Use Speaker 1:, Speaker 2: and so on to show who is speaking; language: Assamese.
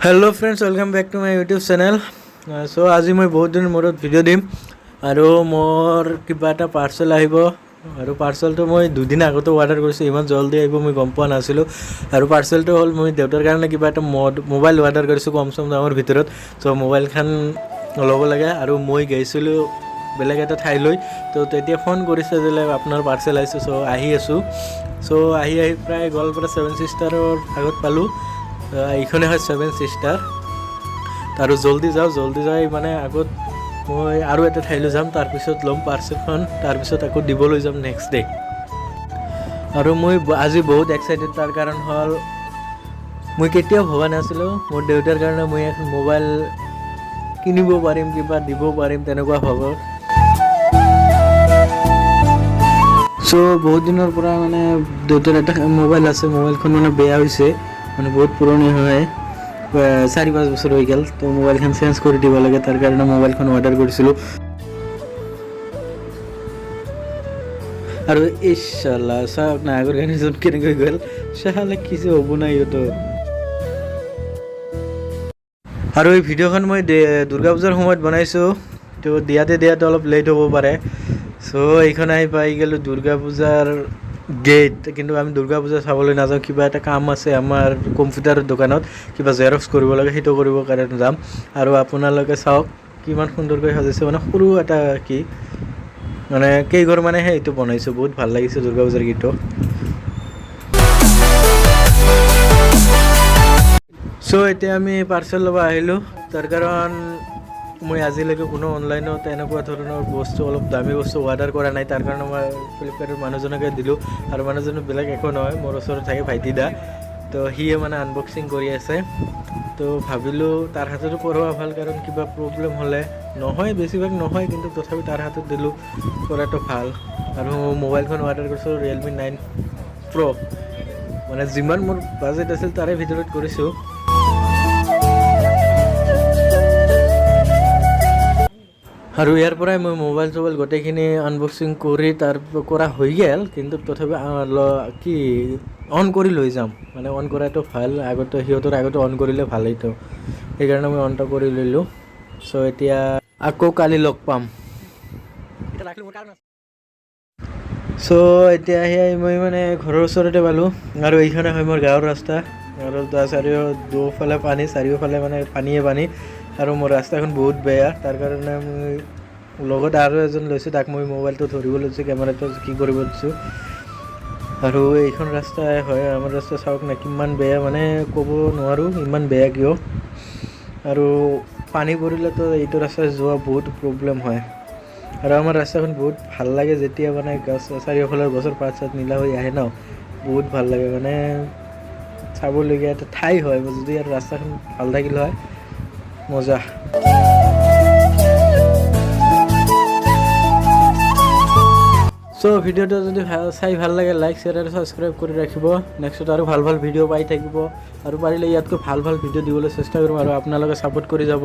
Speaker 1: hello friends welcome back to my YouTube channel so आज मैं बहुत दिन मूर्त भिडिओ दिम और मोर क्या पार्सल और पार्सल तो मैं दुदिन आगते अर्डर कर इमान जल्दी आब मैं गम पा नासिलो और पार्सल तो हल मैं देउतार कारण क्या मोबाइल अर्डर कर कम सम दामर भितर सो मोबाइल खान लब लगे और मैं गई बेलेग एट ठाई तो फोन कर अपना पार्सल आइसे सो आसो सो प्राय गल प्राय 7 सिस्टार आगत पालू এইখনে হয় 7 সিস্টার আৰু জলদি যাই মানে আগত মই আৰু এটা ঠাইলৈ যাম তাৰপিছত ল'ম পাৰ্চেলখন তাৰপিছত আকৌ দিবলৈ যাম নেক্সট ডে আৰু মই আজি বহুত এক্সাইটেড তাৰ কাৰণ হ'ল মই কেতিয়াও ভবা নাছিলোঁ মোৰ দেউতাৰ কাৰণে মই এখন মোবাইল কিনিব পাৰিম কিবা দিব পাৰিম তেনেকুৱা ভাবো সো বহুত দিনৰ পৰা মানে দেউতাৰ এটা মোবাইল আছে মোবাইলখন মানে বেয়া হৈছে মানে বহুত পুৰণি হয় 4-5 বছৰ হৈ গ'ল তো মোবাইলখন চেঞ্জ কৰি দিব লাগে তাৰ কাৰণে মোবাইলখন অৰ্ডাৰ কৰিছিলোঁ আৰু ইনশাআল্লাহ চাওক না আগৰ গাড়ী যোন কেনেকৈ গ'ল চাহালে কিছু হ'ব নাই তো আৰু এই ভিডিঅ'খন মই দুৰ্গা পূজাৰ সময়ত বনাইছোঁ তো দিয়াতে অলপ লেট হ'ব পাৰে সো এইখন আহি পাই গ'লো দুৰ্গা পূজাৰ গেট কিন্তু আমি দুৰ্গা পূজা চাবলৈ নাযাওঁ কিবা এটা কাম আছে আমাৰ কম্পিউটাৰৰ দোকানত কিবা জেৰক্স কৰিব লাগে সেইটো কৰিবৰ কাৰণে যাম আৰু আপোনালোকে চাওক কিমান সুন্দৰকৈ সজাইছে মানে সৰু এটা কি মানে কেইঘৰ মানে সেইটো বনাইছো বহুত ভাল লাগিছে দুৰ্গা পূজাৰ গীতটো সো এতিয়া আমি পাৰ্চেল ল'ব আহিলোঁ তাৰ কাৰণ মই আজিলৈকে কোনো অনলাইনত এনেকুৱা ধৰণৰ বস্তু অলপ দামী বস্তু অৰ্ডাৰ কৰা নাই তাৰ কাৰণে মই ফ্লিপকাৰ্টৰ মানুহজনকে দিলোঁ আৰু মানুহজন বেলেগ একো নহয় মোৰ ওচৰত থাকে ভাইটি দা তো সিয়ে মানে আনবক্সিং কৰি আছে তো ভাবিলোঁ তাৰ হাততো কৰোৱা ভাল কাৰণ কিবা প্ৰব্লেম হ'লে নহয় বেছিভাগ নহয় কিন্তু তথাপি তাৰ হাতত দিলোঁ কৰাটো ভাল আৰু মোবাইলখন অৰ্ডাৰ কৰিছোঁ Realme 9 Pro মানে যিমান মোৰ বাজেট আছিল তাৰে ভিতৰত কৰিছোঁ আৰু ইয়াৰ পৰাই মই মোবাইল গোটেইখিনি আনবক্সিং কৰি তাৰ কৰা হৈ গ'ল কিন্তু তথাপি কি অন কৰি লৈ যাম মানে অন কৰাটো ভাল আগতে সিহঁতৰ আগতে অন কৰিলে ভালেইতো সেইকাৰণে মই অনটো কৰি ললোঁ সো এতিয়া আকৌ কালি লগ পাম সো এতিয়া মই মানে ঘৰৰ ওচৰতে পালোঁ আৰু এইখনে হয় মোৰ গাঁৱৰ ৰাস্তা আৰু দুফালে পানী চাৰিওফালে মানে পানী আৰু মোৰ ৰাস্তাখন বহুত বেয়া তাৰ কাৰণে মই লগত আৰু এজন লৈছোঁ তাক মই মোবাইলটো ধৰিব লৈছোঁ কেমেৰাটো কি কৰিব দিছোঁ আৰু এইখন ৰাস্তা হয় আমাৰ ৰাস্তা চাওক না কিমান বেয়া মানে ক'ব নোৱাৰোঁ ইমান বেয়া কিয় আৰু পানী পৰিলেতো এইটো ৰাস্তা যোৱা বহুত প্ৰব্লেম হয় আৰু আমাৰ ৰাস্তাখন বহুত ভাল লাগে যেতিয়া মানে গছ চাৰিওফালৰ গছৰ পাত চাত নীলা হৈ আহে ন বহুত ভাল লাগে মানে চাবলগীয়া এটা ঠাই হয় যদি আৰু ৰাস্তাখন ভাল থাকিল হয় মজা সো ভিডিওটো যদি চাই ভাল লাগে লাইক শ্বেয়াৰ আৰু সাবস্ক্ৰাইব কৰি ৰাখিব নেক্সট আৰু ভাল ভিডিও পাই থাকিব আৰু পাৰিলে ইয়াতকৈ ভাল ভিডিও দিবলৈ চেষ্টা কৰিম আৰু আপোনালোকে সাপোৰ্ট কৰি যাব